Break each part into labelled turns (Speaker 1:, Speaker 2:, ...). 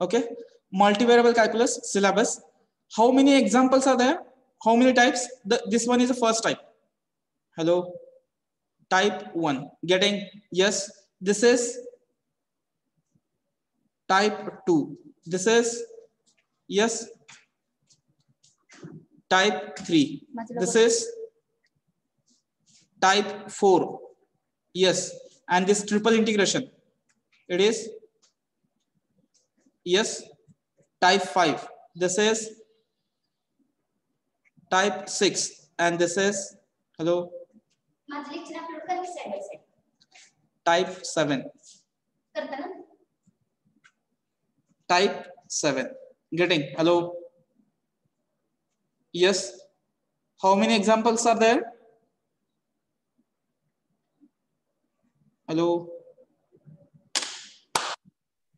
Speaker 1: Okay, multivariable calculus syllabus. How many examples are there? How many types? This one is the first type. Hello, type 1. Getting? Yes. This is type 2. This is yes, type 3. This is type 4. Yes. And this triple integration, it is yes, type 5. This is type 6. And this is hello, type 7. Type 7. Getting? Hello. Yes. How many examples are there? Hello.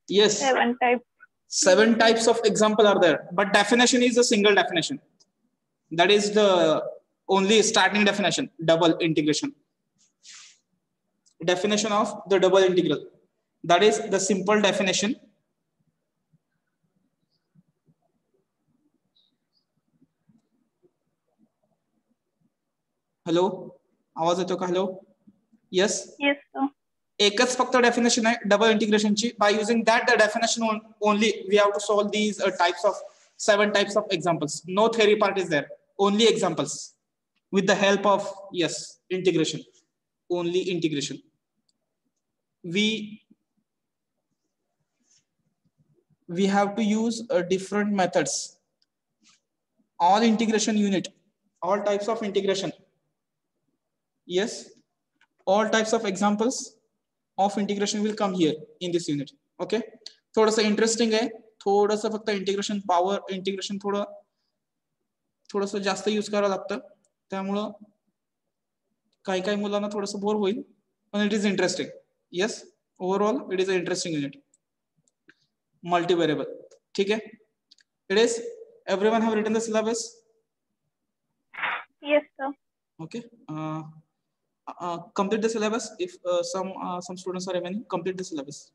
Speaker 1: Yes.
Speaker 2: 7 types.
Speaker 1: 7 types of example are there, but definition is a single definition. That is the only starting definition. Double integration. Definition of the double integral. That is the simple definition. Hello. आवाज येतो का? Hello. Yes.
Speaker 2: Yes, sir.
Speaker 1: एकच फक्त definition आहे double इंटिग्रेशनची. By using that definition only we have to solve these types of 7 types of examples. No theory part is there. Only examples with the help of yes integration. Only integration. We have to use different methods. All integration unit, all types of integration. Yes, all types of examples of integration will come here in this unit. Okay, थोडंसं interesting आहे. थोडंसं फक्त integration power integration थोडंसं जास्त use करावं लागतं. त्यामुळं काही मुलांना थोडंसं बोर होईल, पण it is interesting. Yes, overall it is a interesting unit. Multivariable. ठीक है. It is. Everyone have written the syllabus?
Speaker 2: Yes, sir.
Speaker 1: Okay. Complete the syllabus. If some students are remaining, complete the syllabus.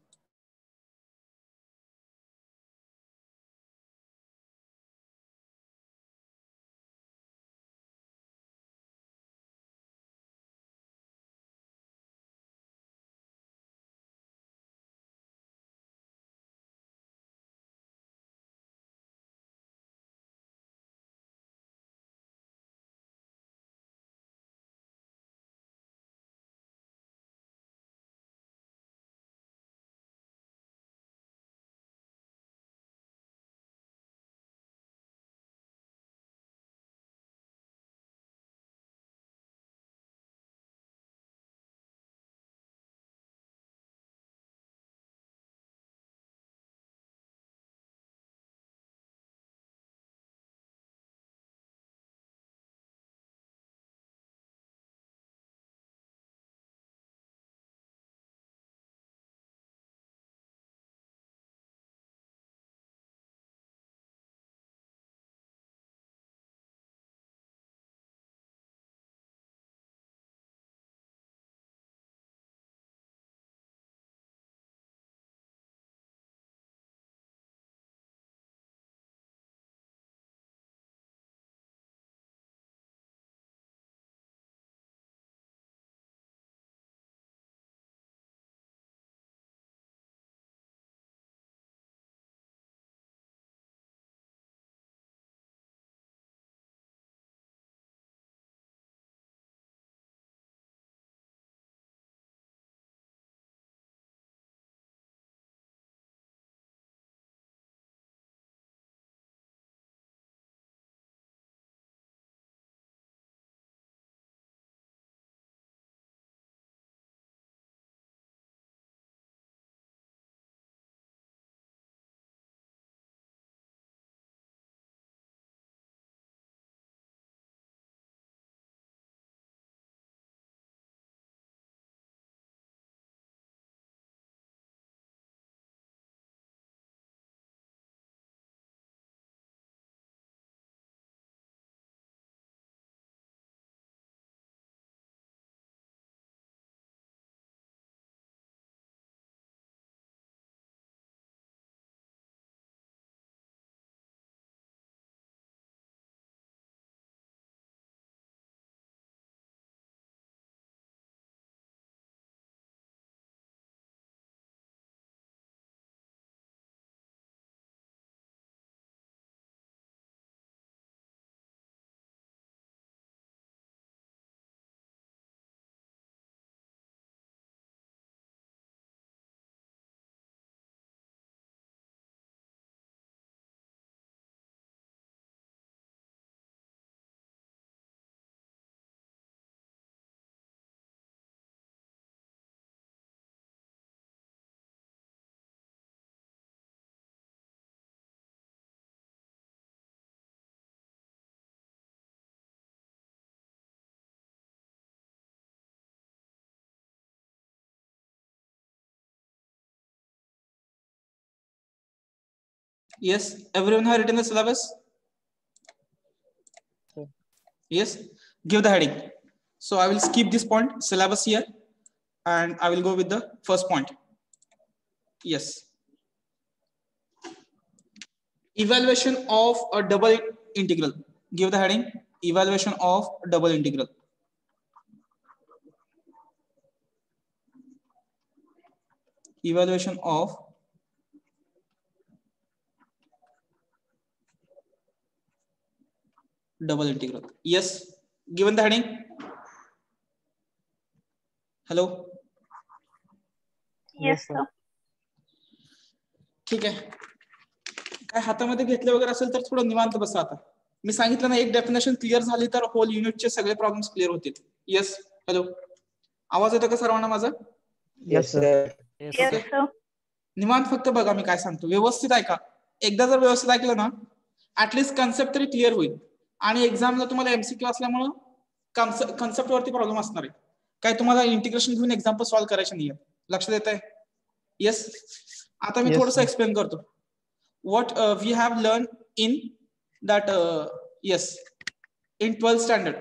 Speaker 1: Yes, everyone have written the syllabus? Yes, give the heading. So I will skip this point, syllabus here, and I will go with the first point. Yes. Evaluation of a double integral. Give the heading, evaluation of a double integral. Evaluation of double integral. Yes, given the heading. Hello.
Speaker 2: Yes, sir.
Speaker 1: ठीक आहे. काय हातामध्ये घेतले वगैरे असेल तर थोडं निवांत बसा. आता मी सांगितलं ना, एक डेफिनेशन क्लिअर झाली तर होल युनिटचे सगळे प्रॉब्लेम्स क्लिअर होतील. येस. हॅलो, आवाज येतो का सर्वांना माझा?
Speaker 3: Yes sir.
Speaker 2: Yes, sir.
Speaker 1: निवांत फक्त बघा मी काय सांगतो, व्यवस्थित ऐका. एकदा जर व्यवस्थित ऐकलं ना, ऍटलीस्ट कन्सेप्ट तरी क्लिअर होईल. आणि एक्झामला तुम्हाला एमसीक्यू असल्यामुळं कन्सेप्ट वरती प्रॉब्लेम असणार आहे. काय तुम्हाला इंटिग्रेशन घेऊन एक्झाम्पल सॉल्व्ह करायचे नाहीये. लक्षात येत आहे? येस. आता मी थोडंसं एक्सप्लेन करतो. What we have learned in that yes, in 12th standard.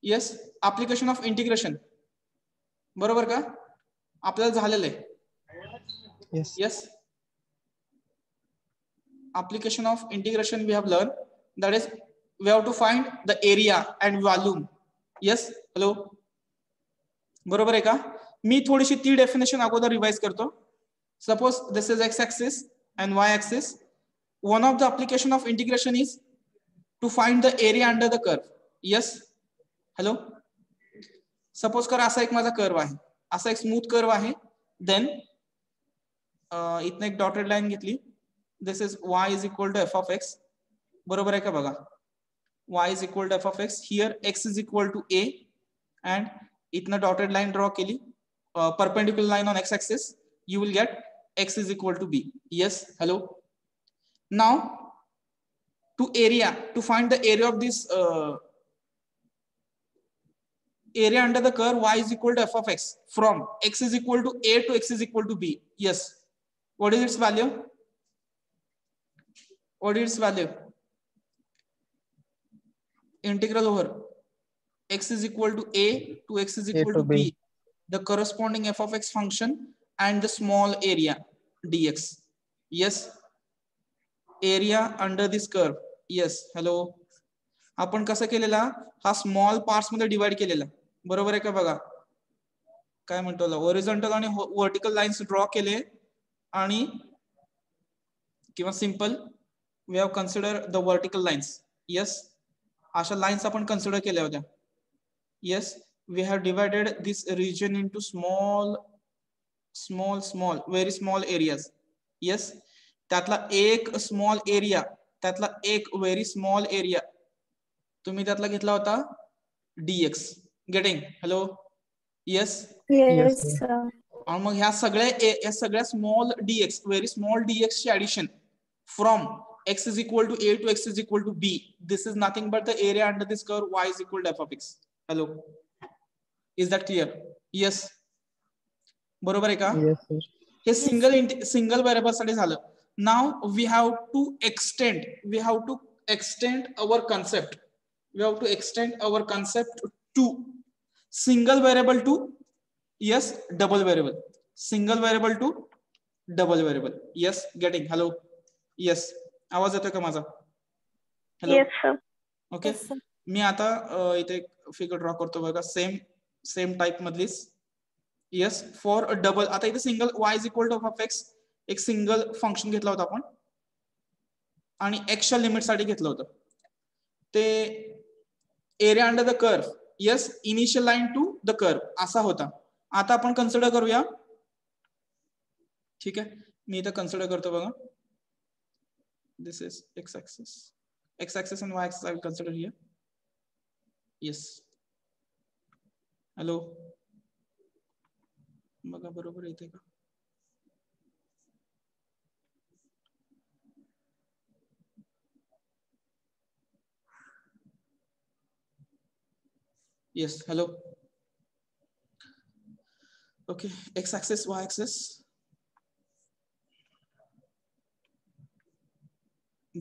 Speaker 1: Yes, application of integration. बरोबर का? आपल्याला झालेलं आहे. Yes, application of integration we have learned, that is we have to find the area and volume. Yes, hello, बरोबर आहे का? मी थोडीशी ती डेफिनेशन अगोदर रिवाइज करतो. Suppose this is x-axis and y-axis. One of the application of integration is to find the area under the curve. Yes, hello. Suppose कर असा एक माझा कर्व आहे, असा एक स्मूथ कर्व आहे. देन इथनं एक डॉटेड लाईन घेतली. This is y is equal to f of x. बरोबर आहे का? बघा, y is equal to f of x. Here x is equal to a and इथनं डॉटेड लाईन ड्रॉ केली, perpendicular line on x-axis. You will get x is equal to b. Yes, hello. Now to find the area of this area under the curve y is equal to f of x from x is equal to a to x is equal to b. Yes, what is its value? What is its value? Integral over x is equal to a to x is equal to b, the corresponding f of x function and the small area dx. Yes, area under this curve. Yes, hello. आपण कसं केलेला, हा small parts मध्ये divide केलेला. बरोबर आहे का? बघा काय म्हणतो, हॉरिझॉन्टल आणि व्हर्टिकल लाईन्स ड्रॉ केले, आणि किंवा simple we have consider the vertical lines. Yes, अशा लाईन्स आपण कन्सिडर केल्या होत्या. Yes, we have divided this region into small very small areas. Yes, त्यातला एक स्मॉल एरिया, त्यातला एक व्हेरी स्मॉल एरिया तुम्ही त्यातला घेतला होता dx. गेटिंग? हॅलो. येस. आणि मग ह्या सगळ्या small dx, very small dx ची addition from x is equal to a to x is equal to b. This is nothing but the area under this curve y is equal to f of x. Hello, is that clear? Yes, बरोबर आहे का? हे single variable साठी झालं. Now we have to extend our concept. We have to extend our concept to single variable to yes double variable. Single variable to double variable. Yes, getting? Hello. Yes, आवाज येतोय का माझा? Hello. Okay, मी आता इथे figure draw करतो बघा, same type मधलीच. Yes, for a double. आता इथे single y is equal to f x, एक सिंगल फंक्शन घेतला होता आपण आणि x च्या लिमिट साठी घेतलं होतं. ते area under the curve. Yes, initial line to the curve असा होता. आता आपण कन्सिडर करूया. ठीक आहे, मी इथं कन्सिडर करतो बघा. This is x axis and y axis I will consider here. Yes, hello, बघा बरोबर येते का? Yes, hello. Okay, x axis, y axis.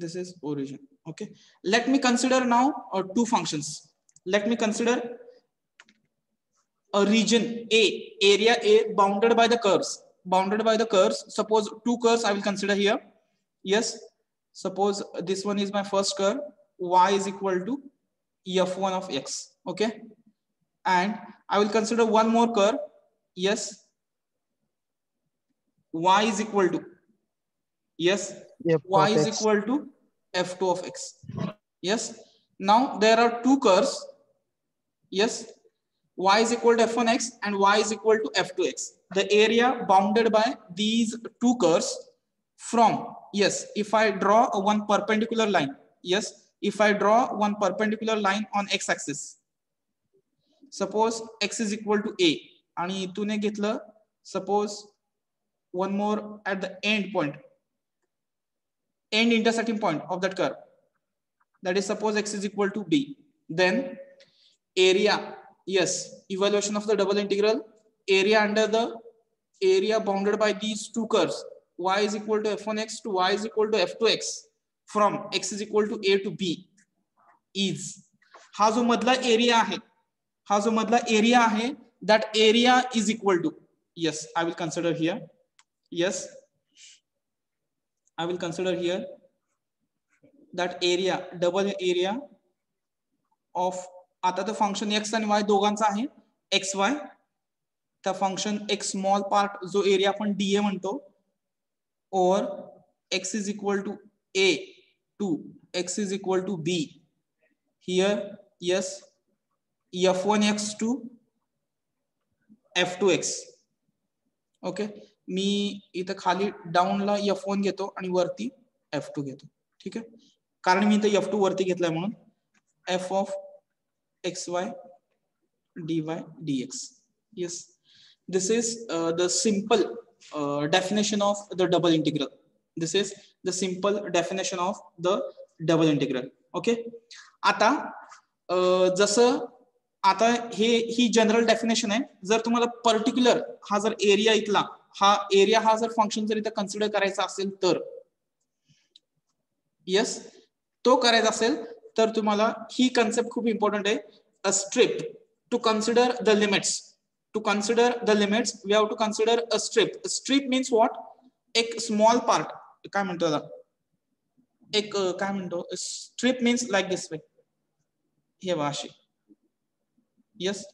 Speaker 1: This is origin. Okay, let me consider now two functions. Let me consider a region A, area A bounded by the curves. Bounded by the curves. Suppose two curves I will consider here. Yes, suppose this one is my first curve. Y is equal to f1 of x. Okay, and I will consider one more curve. Yes, y is equal to, yes, y is equal to f2 of x. Yes, now there are two curves. Yes, y is equal to f1x and y is equal to f2x. The area bounded by these two curves from, yes, if I draw one perpendicular line, yes, if I draw one perpendicular line on x axis, suppose x is equal to a आणि इथून घेतलं suppose one more at the end point, end intersecting point of that curve, that is suppose x is equal to b, then area, yes, evaluation of the double integral, area under the area bounded by these two curves, y is equal to f1x to y is equal to f2x from x is equal to a to b is, हा जो मधला area आहे, हा जो मधला area आहे, that area is equal to, yes, I will consider here, yes, I will consider here that area, double area of, आता तो फंक्शन x आणि y दोघांचा आहे xy, त्या फंक्शन x स्मॉल पार्ट जो एरिया आपण dA म्हणतो, or x is equal to a to x is equal to b, here, yes, f1x to f2x. Okay, मी इथं खाली डाऊनला f1 घेतो आणि वरती f2 घेतो. ठीक आहे, कारण मी इथं f2 वरती घेतलाय म्हणून f of xy dy dx. Yes, this is the simple definition of the double integral. This is the simple definition of the double integral. Okay, आता जसं आता ही जनरल डेफिनेशन आहे. जर तुम्हाला पर्टिक्युलर हा जर एरिया इथला हा एरिया हा जर फंक्शन जर इथं कन्सिडर करायचा असेल तर, यस, तो करायचा असेल तर तुम्हाला ही कन्सेप्ट खूप इम्पॉर्टंट आहे. A strip to consider the limits. To consider the limits we have to consider a strip. Strip means what? एक स्मॉल पार्ट. काय म्हणतो त्याला? एक काय म्हणतो? Strip means like this way. हे वाशी. यस,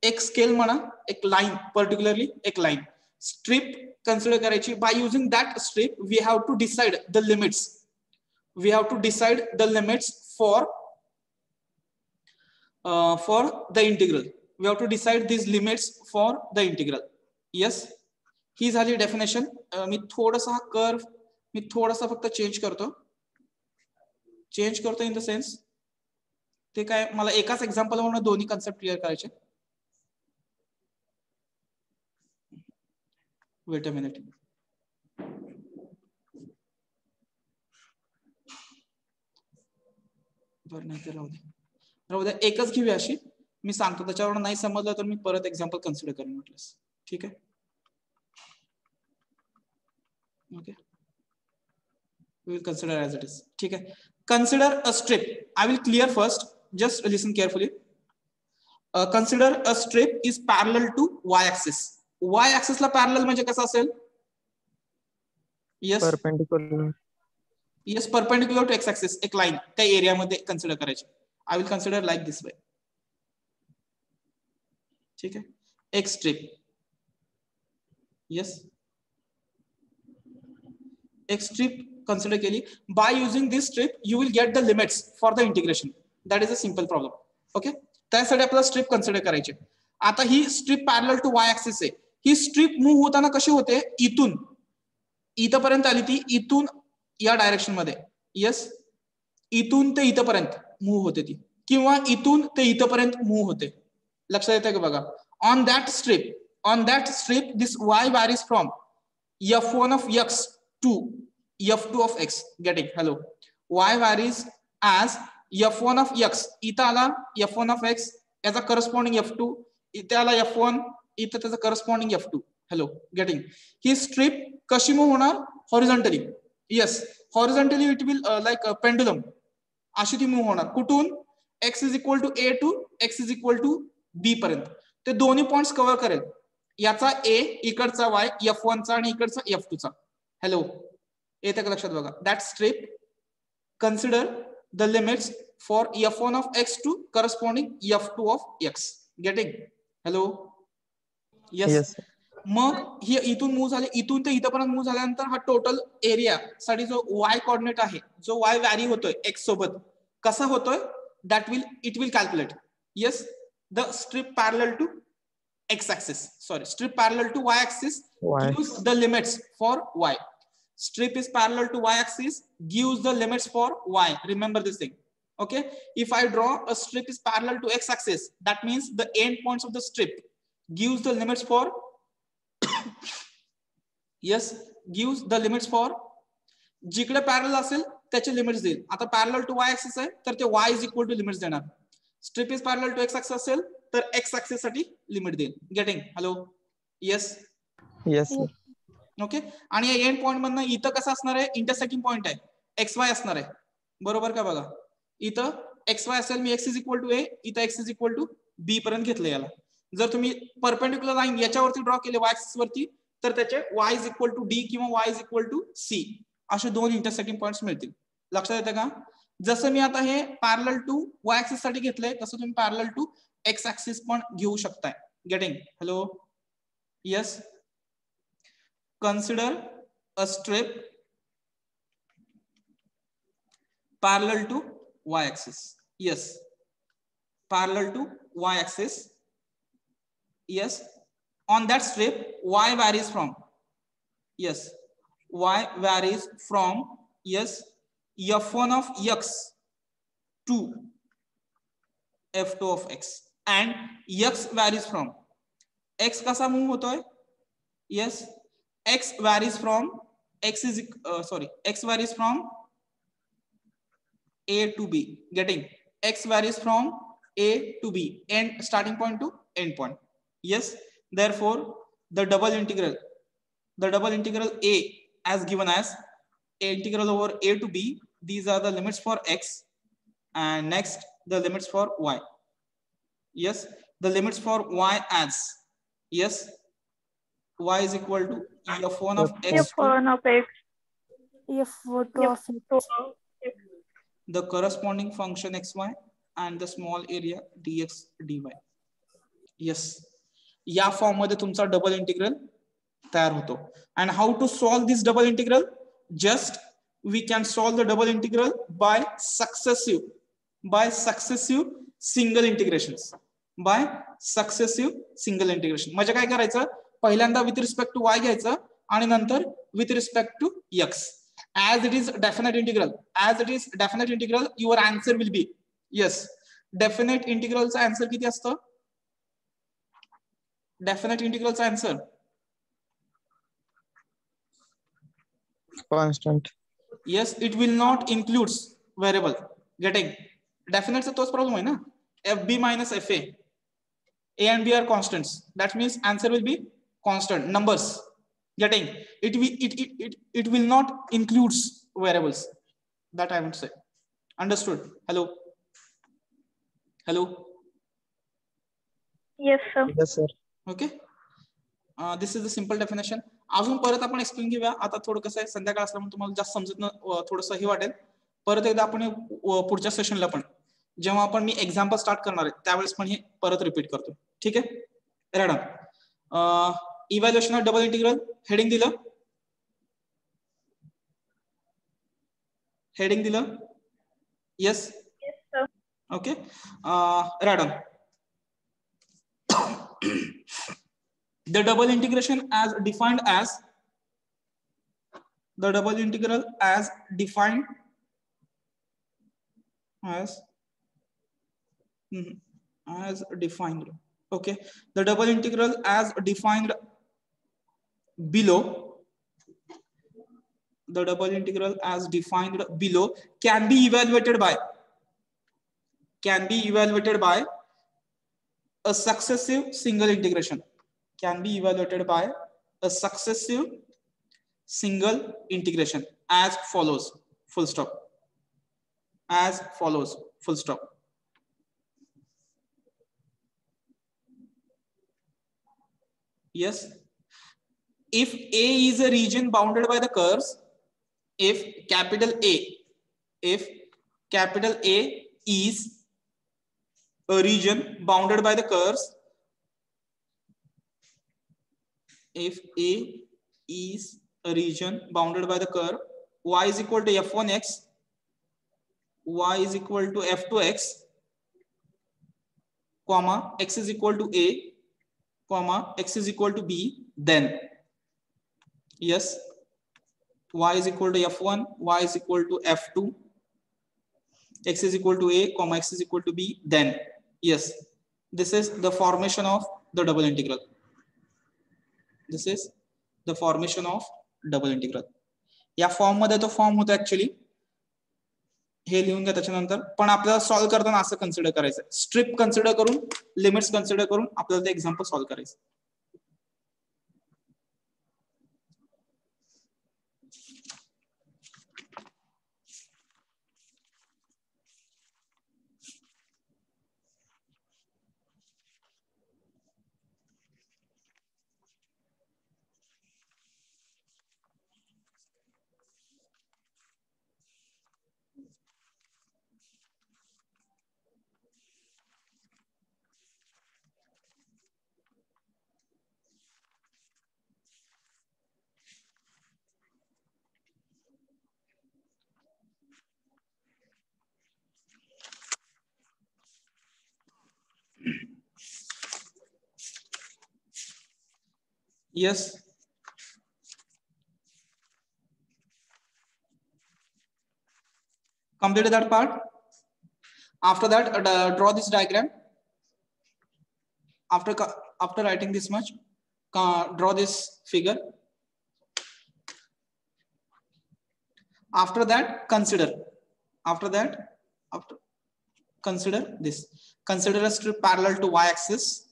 Speaker 1: एक स्केल म्हणा, एक लाईन, पर्टिक्युलरली एक लाईन. स्ट्रिप कन्सिडर करायची. By using that strip we have to decide the limits. We have to decide the limits for the integral. We have to decide this limits for the integral. Yes, ही झाली definition. मी थोडासा हा curve मी थोडासा फक्त change करतो in the sense, ते काय मला एकाच एक्झाम्पल म्हणून दोन्ही कन्सेप्ट क्लिअर करायचे. Wait a minute. बरं, नाही तर राहू द्या, एकच घेऊया अशी. मी सांगतो, त्याच्यावर नाही समजलं तर मी परत एक्झाम्पल कन्सिडर करेन म्हटलंस. ठीक आहे, okay, we will consider as it is. ठीक है, consider a strip. I will clear first, just listen carefully. Consider a strip is parallel to y axis. Y axis La parallel म्हणजे कसं असेल? Yes, perpendicular. Yes, perpendicular to x axis. एक line त्या area मध्ये consider करायची. I will consider like this way. ठीक है, एक स्ट्रिप. Yes, एक स्ट्रिप consider केली. By using this strip you will get the limits for the integration. That is a simple problem. Okay, त्यासाठी आपल्याला स्ट्रिप कन्सिडर करायची. आता ही strip parallel to y axis आहे. ही स्ट्रिप मूव्ह होताना कशी होते? इथून इथपर्यंत आली ती, इथून या डायरेक्शन मध्ये. यस, इथून ते इथपर्यंत मूव्ह होते ती, किंवा इथून ते इथपर्यंत मूव्ह होते. लक्षात येते का बघा? On that strip this y varies from f1 of x to f2 of x. Getting? Hello. Y varies as f1 of x. इथं आला f1 of x, याचा करस्पॉन्डिंग f2. इथे आला f1, इथं त्याचा करस्पॉन्डिंग f2. Hello. Getting? ही strip कशी move होणार? Horizontally. Yes, horizontally it will like pendulum अशी ती मूव्ह होणार. कुठून? x is equal to a to x is equal to b पर्यंत. ते दोन्ही पॉइंट्स कव्हर करेल. याचा a, इकडचा y, f1 चा आणि इकडचा f2 चा. हॅलो, येते का लक्षात बघा. That strip consider the limits for f1 of x to corresponding f2 of x. Getting? Hello, yes. मग ही इथून मूव्ह झाले, इथून ते इथपर्यंत मूव्ह झाल्यानंतर हा टोटल एरिया साठी जो y कोऑर्डिनेट आहे, जो y व्हॅरी होतोय x सोबत, कसा होतोय? That will it will calculate. Yes, the strip parallel to x axis, sorry, strip parallel to y axis gives the limits for y. Strip is parallel to y axis gives the limits for y. Remember this thing. Okay, if I draw a strip is parallel to x axis, that means the end points of the strip gives the limits for yes, gives the limits for जिकडे parallel असेल त्याचे limits देईल. आता parallel to y axis आहे तर ते y is equal to limits देणार. Strip is parallel to x axis असेल तर x axis साठी लिमिट देईल. Getting? Hello, yes,
Speaker 2: yes.
Speaker 1: Okay. आणि या एंड पॉइंट मधनं इथं कसं असणार आहे? इंटरसेक्टिंग पॉइंट आहे, XY असणार आहे. बरोबर का? बघा, इथं XY असेल, मी x is equal to a, इथं x is equal to b पर्यंत घेतलं याला. जर तुम्ही परपेंडिक्युलर लाईन याच्यावरती ड्रॉ केले y axis वरती तर त्याचे y is equal to d किंवा y is equal to c असे दोन इंटरसेक्टिंग पॉइंट्स मिळतील. लक्षात येतं का? जसं मी आता हे पॅरलल टू y axis साठी घेतलंय तसं तुम्ही पॅरलल टू x axis पण घेऊ शकताय. Getting? Hello, yes. Consider a strip parallel to y axis. Yes, parallel to y axis. Yes, on that strip y varies from, yes, y varies from, yes, f1 of x to f2 of x, and x varies from, x कसा move होतोय? Yes, x varies from, x is x varies from a to b. Getting? X varies from a to b, and starting point to end point. Yes, therefore the double integral a as given as a integral over a to b. These are the limits for x, and next the limits for y. Yes, the limits for y as, yes, y is equal to f1 of x
Speaker 3: f1 of x, f2 of x,
Speaker 1: the corresponding function xy and the small area dx dy. Yes, या form मध्ये तुमचा double integral तयार होतो. and how to solve this double integral? Just we can solve the double integral by successive single integrations. म्हणजे काय करायचं? पहिल्यांदा with respect to y घ्यायचं आणि नंतर with respect to x. As it is definite integral, your answer will be, yes, definite integral चा answer किती असतं? Definite integral चा answer
Speaker 2: constant.
Speaker 1: Yes, it will not includes variable. Getting? Definite चा तोच problem आहे ना. fb minus fa, a and b are constants. That means answer will be constant numbers. Getting? It will not includes variables. That I would say. Understood? Hello.
Speaker 3: yes sir.
Speaker 2: Yes sir.
Speaker 1: Okay. This is the simple definition. अजून परत आपण explain घेऊया. आता थोडं कसं आहे, संध्याकाळ असल्यामुळे तुम्हाला जास्त समजत थोडंसं हे वाटेल. परत एकदा आपण पुढच्या सेशनला पण जेव्हा आपण मी एक्झाम्पल स्टार्ट करणार आहे त्यावेळेस पण हे परत रिपीट करतो. ठीक आहे? रेडा. Evaluation of double integral heading दिलं. Yes.
Speaker 3: Yes sir.
Speaker 1: Okay. Radon. The double integration as defined as okay, the double integral as defined below, can be evaluated by a successive single integration. As follows. full stop, as follows, full stop. Yes, if A is a region bounded by the curves, if capital A is a region bounded by the curves, if A is a region bounded by the curve, y is equal to f1x, y is equal to f2x, comma, x is equal to A, comma, x is equal to B, then, yes, y is equal to f1, y is equal to f2, x is equal to A, comma, x is equal to B, then, yes, this is the formation of the double integral. This is the formation of double integral. या form मध्ये तो form होता actually, हे लिहून घ्या त्याच्यानंतर. पण आपल्याला solve करताना असं कन्सिडर करायचं, स्ट्रिप कन्सिडर करून, लिमिट्स कन्सिडर करून आपल्याला ते एक्झाम्पल सॉल्व्ह करायचं. Yes. Completed that part. After that, draw this diagram. After writing this much, draw this figure. After that, consider. Consider this. Consider a strip parallel to y-axis.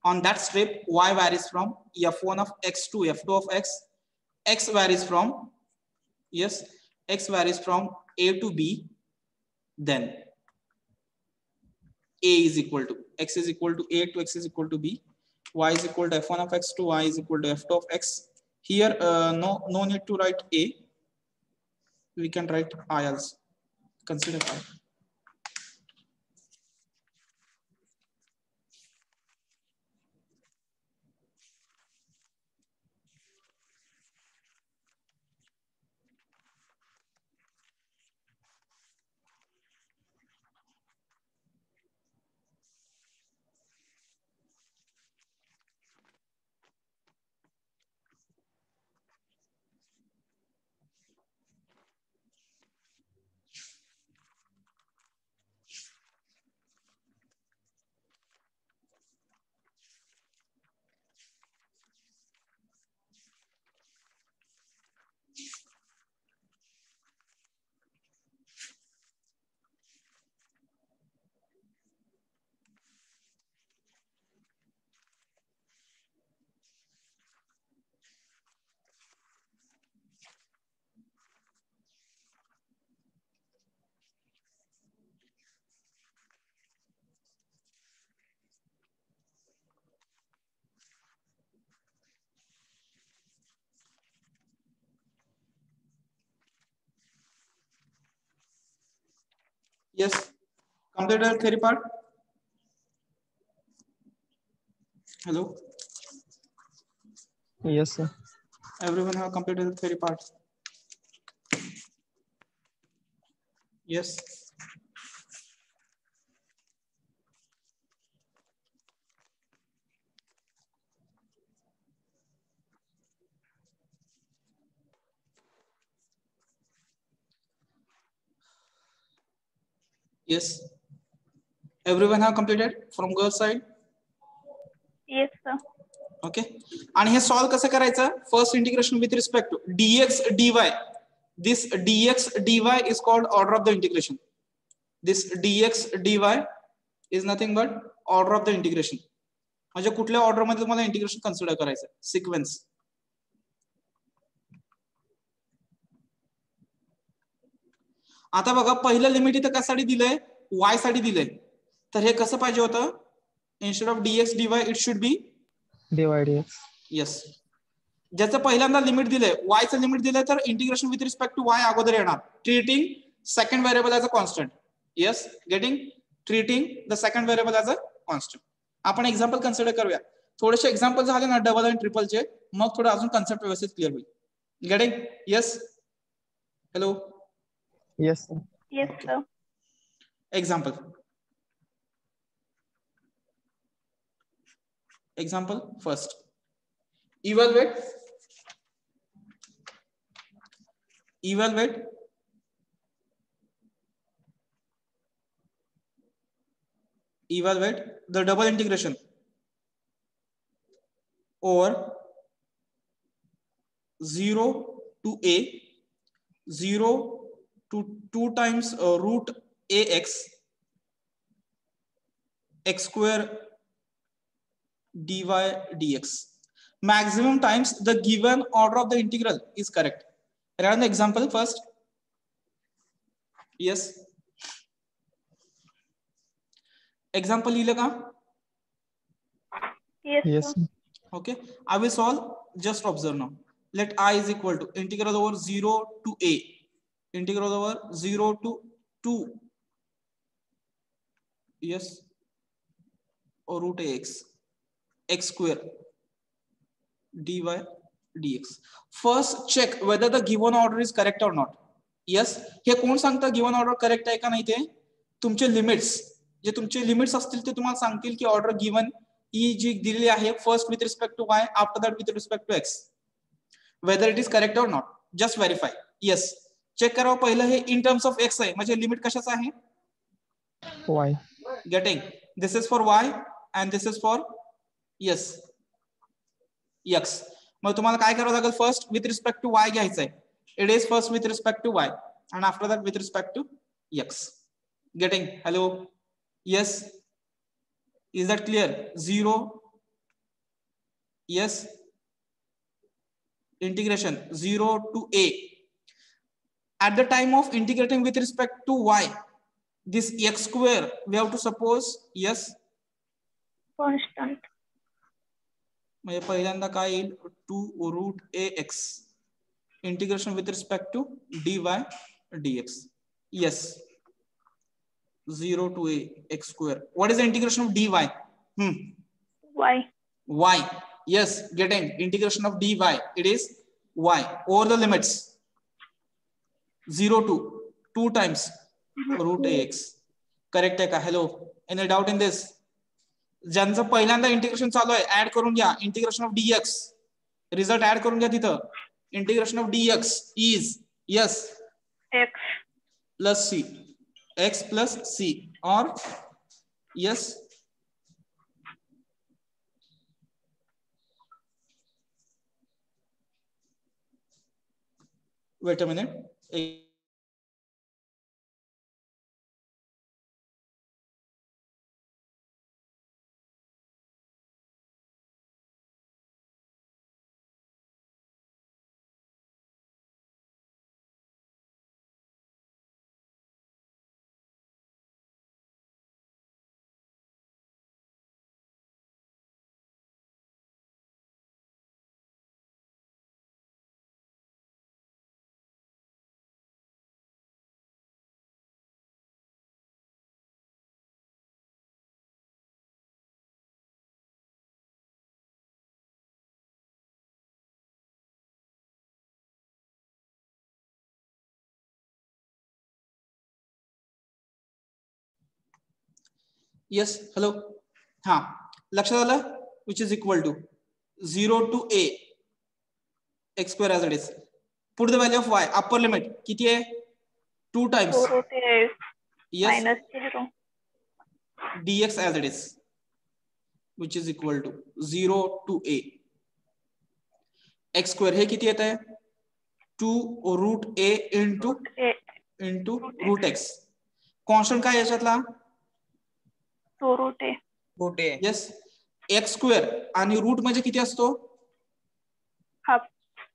Speaker 1: On that strip, y varies from f1 of x to f2 of x. X varies from, yes, x varies from A to B. Then A is equal to, x is equal to A to x is equal to B. Y is equal to f1 of x to y is equal to f2 of x. Here, no need to write A. We can write I also. Consider I. Yes, completed the theory part. Hello.
Speaker 2: Yes, sir.
Speaker 1: Everyone have completed the theory part. Yes. Yes. Everyone have completed from girl side?
Speaker 3: Yes, sir.
Speaker 1: Okay. आणि हे solve कसं करायचं? First integration with respect to dx dy. This dx dy is called order of the integration. This dx dy is nothing but order of the integration. म्हणजे कुठल्या order मध्ये तुम्हाला integration consider करायचं, sequence. आता बघा पहिलं लिमिट इथं कशासाठी दिलंय, y साठी दिलंय, तर हे कसं पाहिजे होतं, instead of dx dy it should be
Speaker 2: dydx.
Speaker 1: Yes. ज्याचं पहिल्यांदा लिमिट दिलंय, y चं लिमिट दिलंय, तर integration with respect to y अगोदर येणार, treating second variable as a constant. Yes, getting, treating the second variable as a constant. आपण example consider करूया. थोडेसे एक्झाम्पल झाले ना डबल आणि ट्रिपलचे, मग थोडं अजून कन्सेप्ट व्यवस्थित क्लिअर होईल. Getting? Yes. Hello.
Speaker 2: Yes, sir.
Speaker 3: Yes, sir.
Speaker 1: Example. Example first. Evaluate. Evaluate. Evaluate the double integration over 0 to a 0 to 2 times root ax x square dy dx. Maximum times the given order of the integral is correct. Run the example first. Yes. Example लिहिलं का?
Speaker 3: Yes,
Speaker 2: Yes,
Speaker 3: sir.
Speaker 2: sir.
Speaker 1: Okay, I will solve. Just observe now. Let I is equal to integral over 0 to a, integral over 0 to 2, yes, or root ax x square dy dx. First check whether the given order is correct or not. Yes, हे कोण सांगतं given order correct आहे का नाही ते? तुमचे limits, जे तुमचे limits असतील ते तुम्हाला सांगतील की ऑर्डर गिवन ई जी दिलेली आहे first with respect to y, after that with respect to x, whether it is correct or not. Just verify. Yes, check करावं पहिलं हे इन टर्म्स ऑफ एक्स आहे, म्हणजे लिमिट कशाचं आहे?
Speaker 2: Y.
Speaker 1: Getting, this is for y and this is for yes x. मग तुम्हाला काय करावं लागेल, first with respect to y घ्यायचंय. It is first with respect to y and after that with respect to x. Getting? Hello. Yes, is that clear? 0, yes, integration 0 to a. At the time of integrating with respect to y, this x square we have to suppose yes
Speaker 3: Constant.
Speaker 1: म्हणजे पहिल्यांदा काय येईल 2 root ax integration with respect to dy dx. Yes, 0 to a x square. What is the integration of dy?
Speaker 3: Y.
Speaker 1: Y. Yes, getting integration of dy, it is y over the limits 0 to 2 times root ax. Correct आहे का? Hello, any doubt in this? ज्यांचं पहिल्यांदा integration चालू आहे add करून घ्या. Integration of dx result add करून घ्या तिथं. Integration of dx is yes
Speaker 3: X.
Speaker 1: Plus C, x plus C और yes wait a minute. Yes, hello. हा, लक्षात आलं? which is equal to 0 to a x square as it is. Put the value of y, upper limit किती आहे? 2 times
Speaker 3: 4 root x
Speaker 1: yes
Speaker 3: minus 0.
Speaker 1: dx as it is, which is equal to 0 to a x square. हे किती येत आहे? 2 root a into
Speaker 3: A.
Speaker 1: root x. Constant काय याच्यातला?
Speaker 3: 2 root A.
Speaker 2: Root A.
Speaker 1: Yes, x square आणि root म्हणजे किती असतो?
Speaker 3: Half.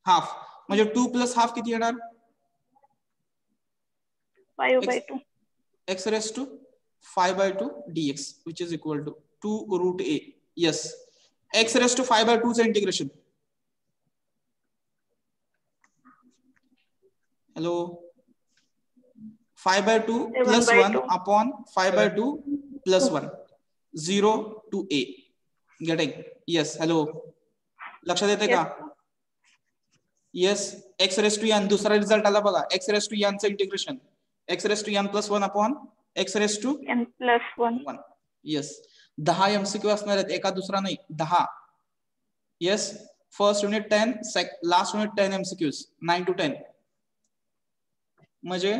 Speaker 1: Half. म्हणजे 2 प्लस हाफ किती येणार?
Speaker 4: 5 by 2.
Speaker 1: X raised to 5 by 2 dx, which is equal to 2 root a. Yes, x raised to 5 by 2 चं integration. Hello. 5 by 2 plus 1 upon 5 by 2 plus 1. 0 to a. Getting? Yes. Hello. लक्षात येते का? Yes. X raised to n दूसरा result आला बघा. X raised to n चं integration. X raised to n plus 1 upon x raised to
Speaker 4: n plus 1.
Speaker 1: Yes. 10 MCQ असणार आहेत, एका दुसरा नाही, 10. Yes. First unit 10, last unit 10 MCQs, 9 to 10. म्हणजे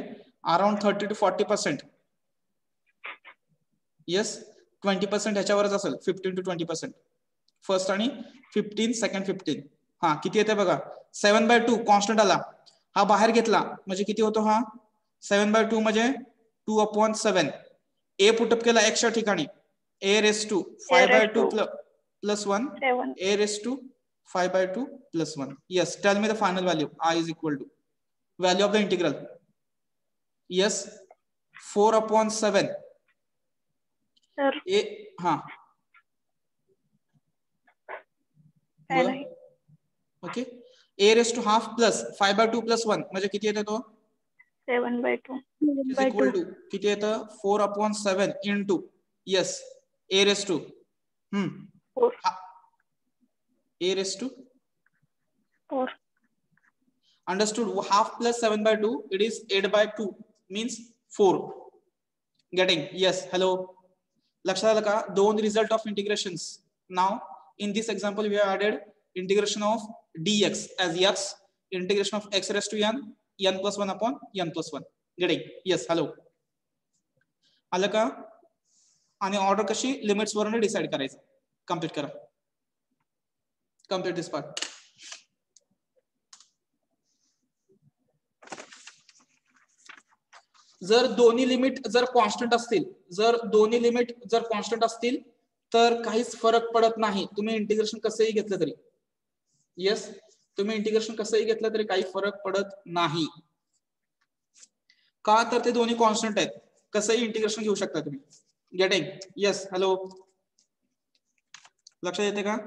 Speaker 1: around 30 to 40%. Yes. 20% ह्याच्यावरच असेल, 15 to 20%. फर्स्ट आणि 15, सेकंड 15. हा किती येते बघा, 7 by 2 कॉन्स्टंट आला, हा बाहेर घेतला म्हणजे किती होतो हा, 7 by 2 म्हणजे 2 upon 7. ए पुटअप केला x च्या ठिकाणी, a raised to 5 by 2 plus 1, a raised to 5 by 2 plus 1. Yes, tell me the final value. I is equal to value of the integral. Yes, 4 upon 7.
Speaker 4: Sir.
Speaker 1: A हा okay. a raised to half plus 5 by 2 plus 1 म्हणजे किती येते तो,
Speaker 4: 7 by 2.
Speaker 1: is equal to किती येतं, 4 upon 7 into yes a raised to
Speaker 4: 4.
Speaker 1: a raised to
Speaker 4: 4.
Speaker 1: Understood? Half plus 7 by 2, it is 8 by 2, means 4. Getting? Yes. Hello. लक्षात आलं का, दोन रिझल्ट ऑफ इंटिग्रेशन्स. Now in this example we have added integration of dx as x, integration of x raised to n plus 1 upon n plus 1. Getting? Yes. Hello. आलं का? आणि order कशी limits वरून डिसाइड करायचं. कंप्लीट करा. Complete this part. जर दोन्ही limit जर कॉन्स्टंट असतील, तर काहीच फरक पडत नाही, तुम्ही इंटिग्रेशन कसंही घेतलं तरी. येस, तुम्ही इंटिग्रेशन कसंही घेतलं तरी काही फरक पडत नाही. का, तर ते दोन्ही कॉन्स्टंट आहेत, कसंही इंटिग्रेशन घेऊ शकता तुम्ही. गेटिंग? येस. हॅलो. लक्षात येते का?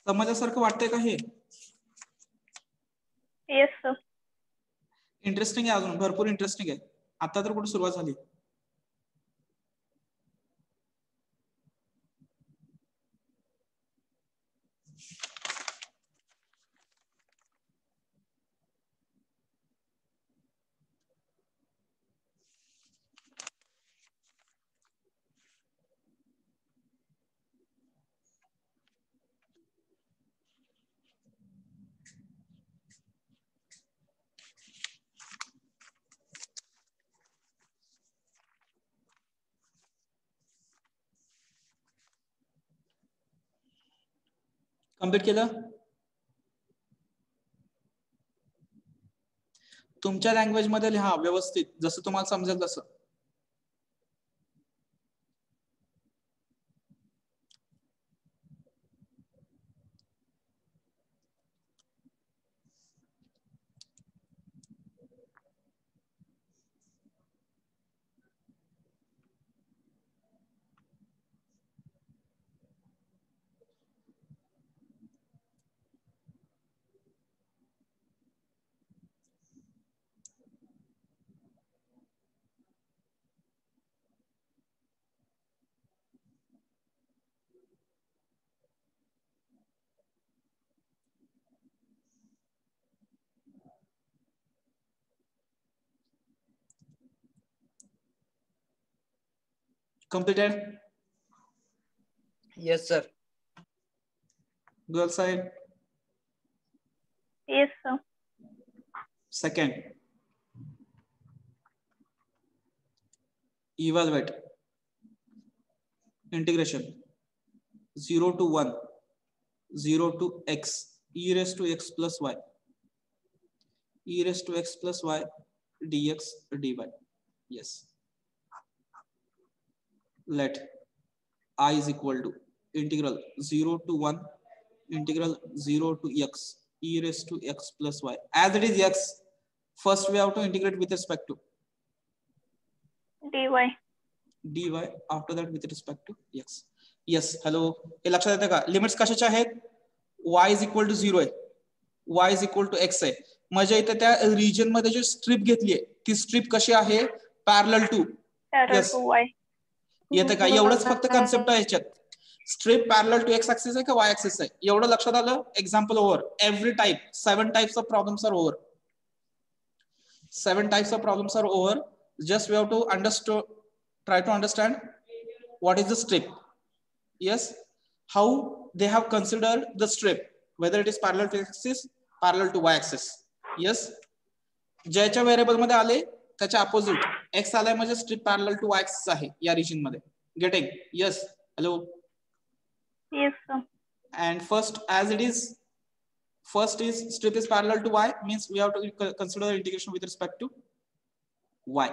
Speaker 1: समजल्यासारखं वाटतंय का हे?
Speaker 4: Yes sir.
Speaker 1: इंटरेस्टिंग आहे, अजून भरपूर इंटरेस्टिंग आहे. आता तर कुठे सुरुवात झाली. कंप्लीट केलं? तुमच्या लँग्वेज मध्ये लिहा व्यवस्थित, जसं तुम्हाला समजेल तसं. Completed?
Speaker 5: Yes, sir.
Speaker 1: Girl side?
Speaker 4: Yes, sir.
Speaker 1: Second. Evaluate. Integration. 0 to 1. 0 to x e raised to x plus y, e raised to x plus y dx dy. Yes, let I is equal to integral 0 to 1 integral 0 to x e raised to x plus y. As it is x, first we have to integrate with respect to
Speaker 4: dy.
Speaker 1: after that with respect to x. Yes, hello, हे लक्षात येते का? Limits कशाचे आहेत? y is equal to 0 आहे, y is equal to x आहे. म्हणजे इथे त्या रिजन मध्ये जी स्ट्रिप घेतली आहे ती स्ट्रिप कशी आहे? Parallel to
Speaker 4: y.
Speaker 1: येते का? एवढंच फक्त कन्सेप्ट आहे याच्यात. Strip parallel to x axis आहे का वाय ऍक्सिस आहे, एवढं लक्षात आलं? Example over. Every type 7 types of problems are over. 7 types of problems are over. Just we have to try to understand what is the strip. Yes, how they have considered the strip, whether it is parallel to axis, parallel to y axis. Yes, ज्याच्या variable मध्ये आले त्याच्या opposite x आलाय म्हणजे strip parallel to y axis आहे या region मध्ये. Getting? yes, hello.
Speaker 4: Yes, sir.
Speaker 1: And first is strip is parallel to y, means we have to consider integration with respect to y.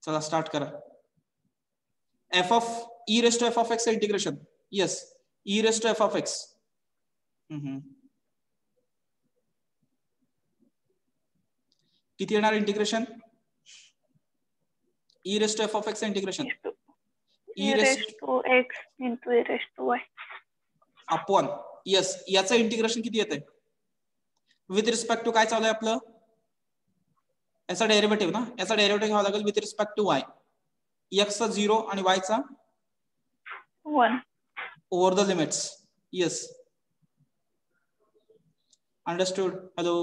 Speaker 1: चला start करा. f of e raised to f of x integration. yes, e raised to f of x. किती येणार integration? e raised to f of x integration
Speaker 4: e raised to x into e raised to y
Speaker 1: upon. Yes, याचं integration किती येते? With respect to काय चालू आहे आपलं? याचा डेरिव्हेटिव्ह ना, याचा डेरिव्हेटिव्ह घ्यावा लागेल with respect to y. x चा 0 आणि y चा
Speaker 4: 1
Speaker 1: over the limits. Yes, understood? Hello,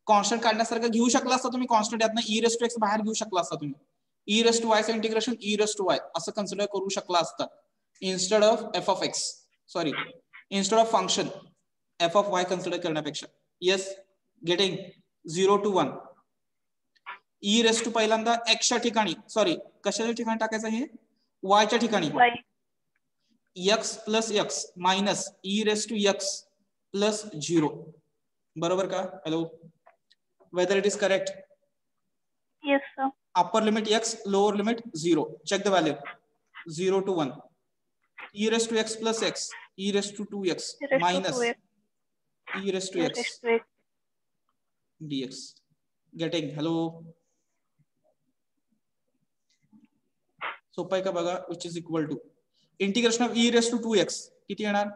Speaker 1: constant काढण्यासारखं घेऊ शकला असता तुम्ही, कॉन्स्टंट यातनं e raised to x बाहेर घेऊ शकला असता तुम्ही. e raised to y चं integration e raised to y असं कन्सिडर करू शकला असता instead of f of x. Sorry, instead of function f of y consider करण्यापेक्षा. yes, getting 0 to 1 e raised to पहिल्यांदा x च्या ठिकाणी, सॉरी कशाच्या ठिकाणी टाकायचं हे? y च्या ठिकाणी. x plus x minus e raised to x plus 0. बरोबर का? hello, whether it is correct?
Speaker 4: yes, sir.
Speaker 1: upper limit x, lower limit 0. check the value. 0 to 1 e raised to x plus x e raised to 2x minus e raised to x dx. getting? hello, सोपं आहे का बघा? which is equal to integration of e raised to 2x किती येणार?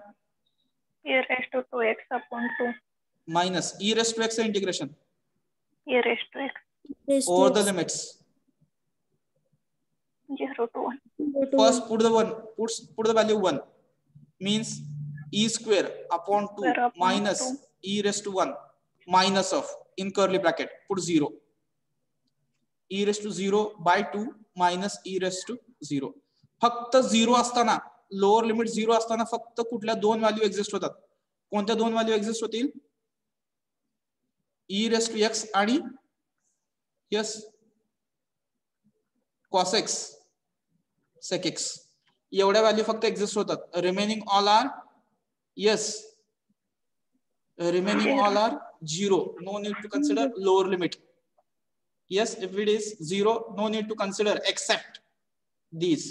Speaker 4: e raised to 2x upon 2
Speaker 1: minus e raised to x integration
Speaker 4: e raised to x
Speaker 1: over the limits
Speaker 4: 0 to 1.
Speaker 1: first put the value 1, means e square upon 2 minus e raised to 1 minus of, in curly bracket put 0, e raised to 0 by 2 minus e raised to 0. फक्त 0 असताना, lower limit 0 असताना फक्त कुठल्या दोन value exist होतात? कोणत्या दोन value exist होतील? e raised to x आणि yes cos x sec x. एवढ्या व्हॅल्यू फक्त एक्झिस्ट होतात. Remaining all are yes, remaining all are 0. no need to consider lower limit. yes, if it is 0, no need to consider except these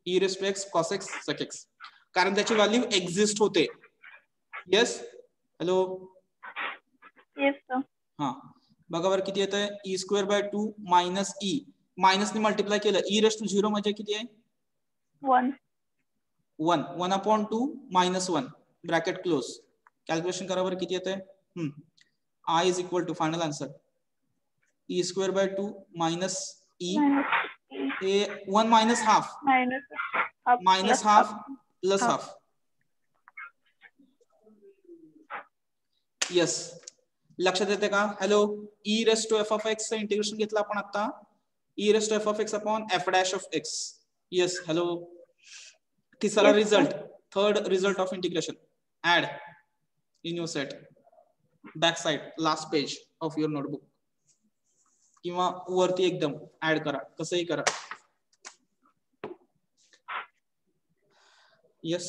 Speaker 1: e raised to x cos x sec x, कारण त्याची value exist होते. yes, hello,
Speaker 4: yes, sir.
Speaker 1: हा बघा बरं किती येतंय? e square by 2 minus e, minus ने multiply केलं e raised to 0 म्हणजे किती आहे? 1 upon 2 minus 1 bracket close. Calculation करा बरं किती येतंय? I is equal to final answer e square by 2 minus e, 1 minus half minus half plus half. yes, लक्षात येते का? Hello, e raised to f of x चं इंटिग्रेशन घेतलं आपण आता, e raised to f of x upon f dash of x. yes, hello, तिसरा result, third result of integration. Add in your set, back side last page of your notebook किंवा वरती एकदम add करा, कसंही करा. Yes,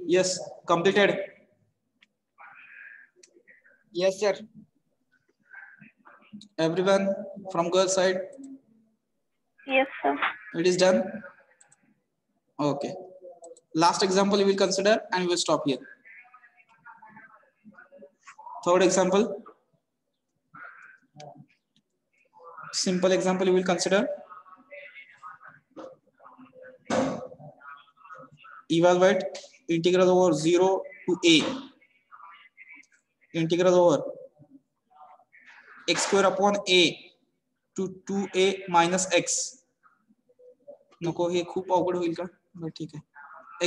Speaker 1: Yes, completed.
Speaker 5: Yes, sir.
Speaker 1: Everyone from girl side,
Speaker 4: Yes, sir.
Speaker 1: it is done. Okay. Last example we will consider and we will stop here. Third example. Simple example we will consider. Evaluate integral over 0 to a. Integral over x square upon a to 2a minus x. नको हे खूप अवघड होईल का? बरं ठीक आहे.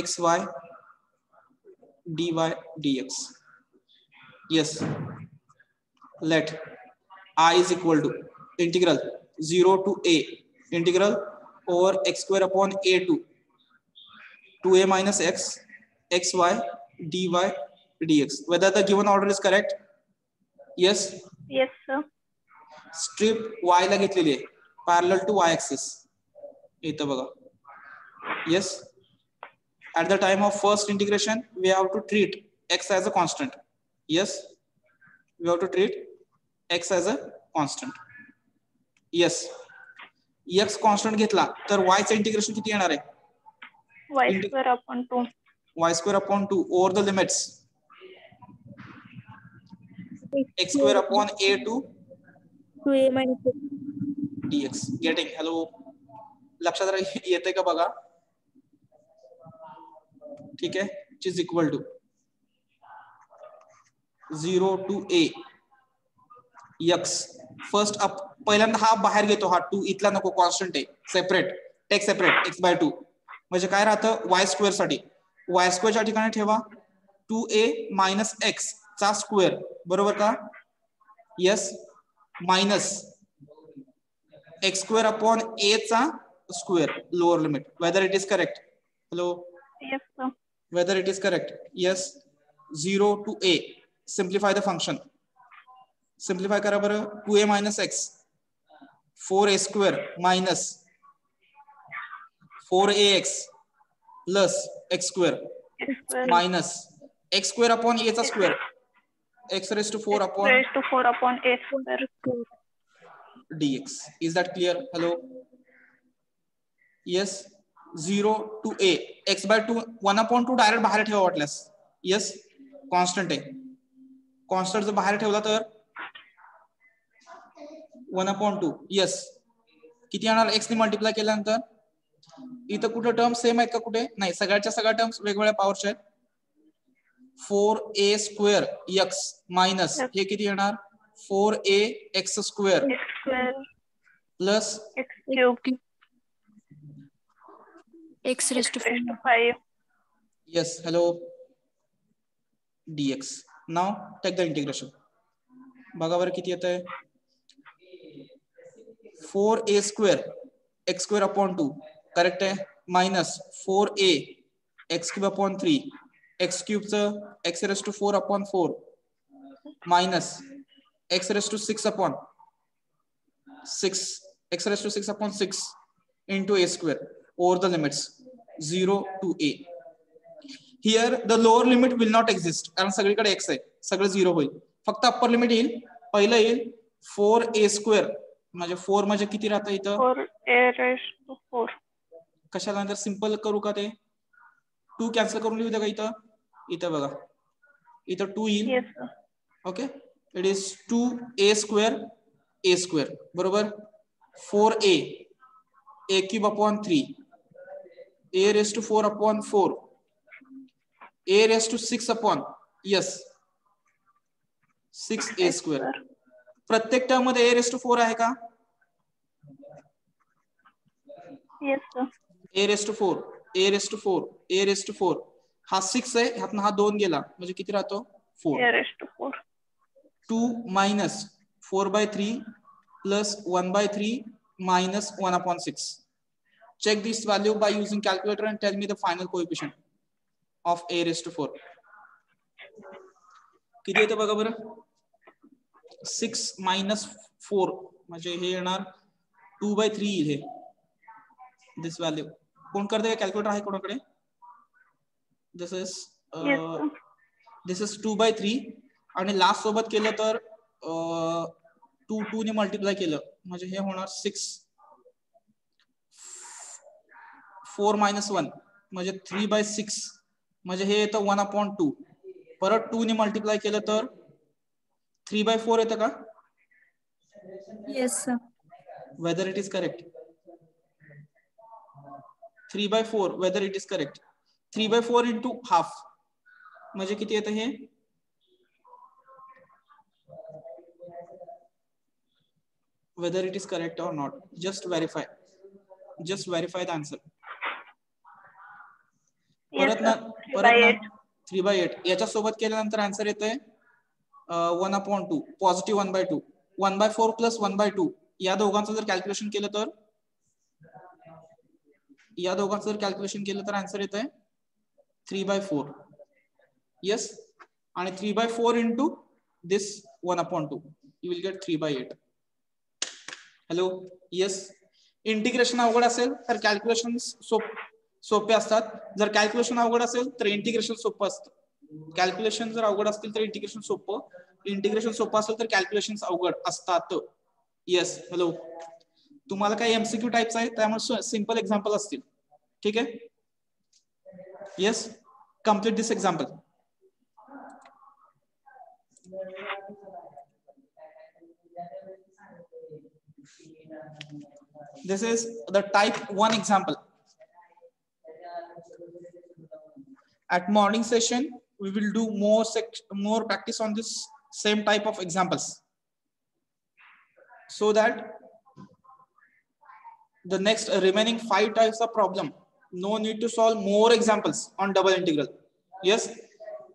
Speaker 1: xy dy dx. Yes. Let I is equal to integral 0 to a integral over x square upon a to 2a minus x xy dy dx. Whether the given order is correct? Yes.
Speaker 4: Yes, sir.
Speaker 1: Strip y ला घेतलेली आहे parallel to y axis. इथं बघा. Yes. At the time of first integration, we have to treat x as a constant. Yes. We have to treat x as a constant. Yes. x constant घेतला तर y चं integration किती येणार आहे?
Speaker 4: Y square upon 2.
Speaker 1: Y square upon 2 over the limits x square upon a to
Speaker 3: 2a minus x.
Speaker 1: dx. Getting? Hello. लक्षात येते का बघा? ठीक आहे. Which is equal to 0 to a x. First up पहिल्यांदा हा बाहेर घेतो हा 2 इथला नको कॉन्स्टंट आहे separate take separate x by 2 म्हणजे काय राहतं y स्क्वेअर साठी y स्क्वेअरच्या ठिकाणी ठेवा 2a minus x चा स्क्वेअर बरोबर का? Yes minus x square upon a चा square lower limit. Whether it is correct? Hello.
Speaker 4: Yes, sir.
Speaker 1: Whether it is correct? Yes. 0 to a. Simplify the function. Simplify करा बरं 2a minus x 4a square minus 4ax plus x square
Speaker 4: X square.
Speaker 1: minus x square upon a चा square x raised to 4 upon
Speaker 4: Raised to 4 upon a square.
Speaker 1: dx. Is that clear? Hello. Yes. 0 to a x by 2 1 upon 2 direct बाहेर ठेवा वाटल्यास. Yes. Constant आहे. Constant जर बाहेर ठेवला तर 1 upon 2. Yes. किती येणार x ने मल्टिप्लाय केल्यानंतर? इथं कुठे टर्म सेम आहेत का कुठे? नाही, सगळ्याच्या सगळ्या टर्म्स वेगवेगळ्या पॉवरच्या आहेत. 4a square x minus हे किती येणार? 4a x square plus
Speaker 4: x cube
Speaker 3: x raised to
Speaker 4: 5.
Speaker 1: yes hello dx. Now take the integration. बघा बरं किती येत आहे? 4a square x square upon 2 correct आहे minus 4a x cube upon 3 x cube चं x raised to 4 upon 4 minus x raised to 6 upon 6 x raised to 6 upon 6 into a square over the limits 0 to a. Here the lower limit will not exist कारण सगळीकडे x आहे सगळं 0 होईल. फक्त upper limit येईल. पहिलं येईल 4a square म्हणजे 4 म्हणजे किती राहतं इथं
Speaker 4: 4a raised to 4.
Speaker 1: कशाला नंतर सिंपल करू का ते 2 कॅन्सल करून लिहू द्या का इथं इथं बघा इथं 2 येईल.
Speaker 4: Yes, sir.
Speaker 1: Okay it is 2a square बरोबर 4a a cube upon 3 a raised to 4 upon 4 a raised to 6 upon yes 6a square. प्रत्येक टर्म मध्ये a raised to 4 आहे का?
Speaker 4: Yes, sir.
Speaker 1: a raised to 4 a raised to 4 a raised to 4 हा 6 आहे ह्यातनं हा 2 गेला म्हणजे किती राहतो 4.
Speaker 4: A raised to 4.
Speaker 1: 2 minus 4 by 3 plus 1 by 3 minus 1 upon 6. Check this value by using calculator and tell me the final coefficient. Of a raised to 4. किती येतं बघा बरं. 6 minus 4 म्हणजे हे येणार 2/3 हे दिस व्हॅल्यू. कोण करते का कॅल्क्युलेटर आहे कोणाकडे. दिस इज 2/3 आणि लास्ट सोबत केलं तर 2 ने मल्टिप्लाय केलं म्हणजे हे होणार 6. 4 minus 1 म्हणजे 3/6 म्हणजे हे येतं 1/2. परत 2 ने मल्टिप्लाय केलं तर 3/4 येतं का.
Speaker 3: Yes, sir.
Speaker 1: Whether it is correct. 3/4 whether it is correct. 3/4 into half म्हणजे किती येतं हे. Whether it is correct or not, just verify the answer. परत ना 3/8 याच्या सोबत केल्यानंतर आन्सर येतंय 1/2 पॉझिटिव्ह 1/2. 1/4 प्लस 1/2 या दोघांचं जर कॅल्क्युलेशन केलं तर आन्सर येतंय 3/4. येस. आणि 3/4 into this 1/2 you will get 3/8. Hello. Yes. Integration अवघड असेल तर कॅल्क्युलेशन सोपे असतात. जर कॅल्क्युलेशन अवघड असेल तर इंटिग्रेशन सोपं असतं. कॅल्क्युलेशन जर अवघड असतील तर इंटिग्रेशन सोपं. इंटिग्रेशन सोपं असेल तर कॅल्क्युलेशन अवघड असतात. येस. हॅलो. तुम्हाला काही एमसीक्यू टाइप्स आहेत त्यामुळे सिंपल एक्झाम्पल असतील. ठीक आहे. Yes. Complete this example. This is the type 1 example. At morning session, we will do more practice on this same type of examples, so that the next remaining 5 types of problem, no need to solve more examples on double integral. Yes.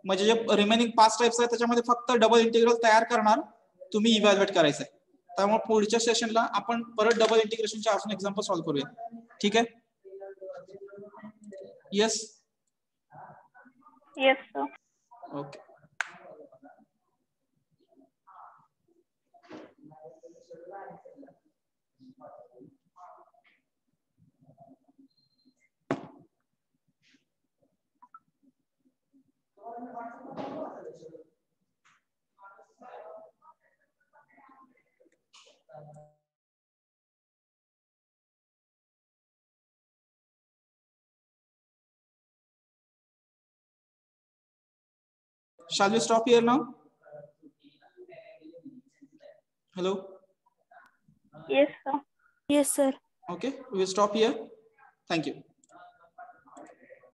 Speaker 1: म्हणजे जे remaining 5 types आहेत त्याच्यामध्ये फक्त double integral तयार करणार, तुम्ही evaluate करायचंय. त्यामुळे पुढच्या सेशनला आपण परत डबल इंटिग्रेशनचे अजून एक्झाम्पल सॉल्व्ह करूया. ठीक आहे. Yes.
Speaker 4: Yes, sir.
Speaker 1: Okay. Shall we stop here now? Hello.
Speaker 4: Yes, sir.
Speaker 3: Yes, sir.
Speaker 1: Okay, we will stop here. Thank you.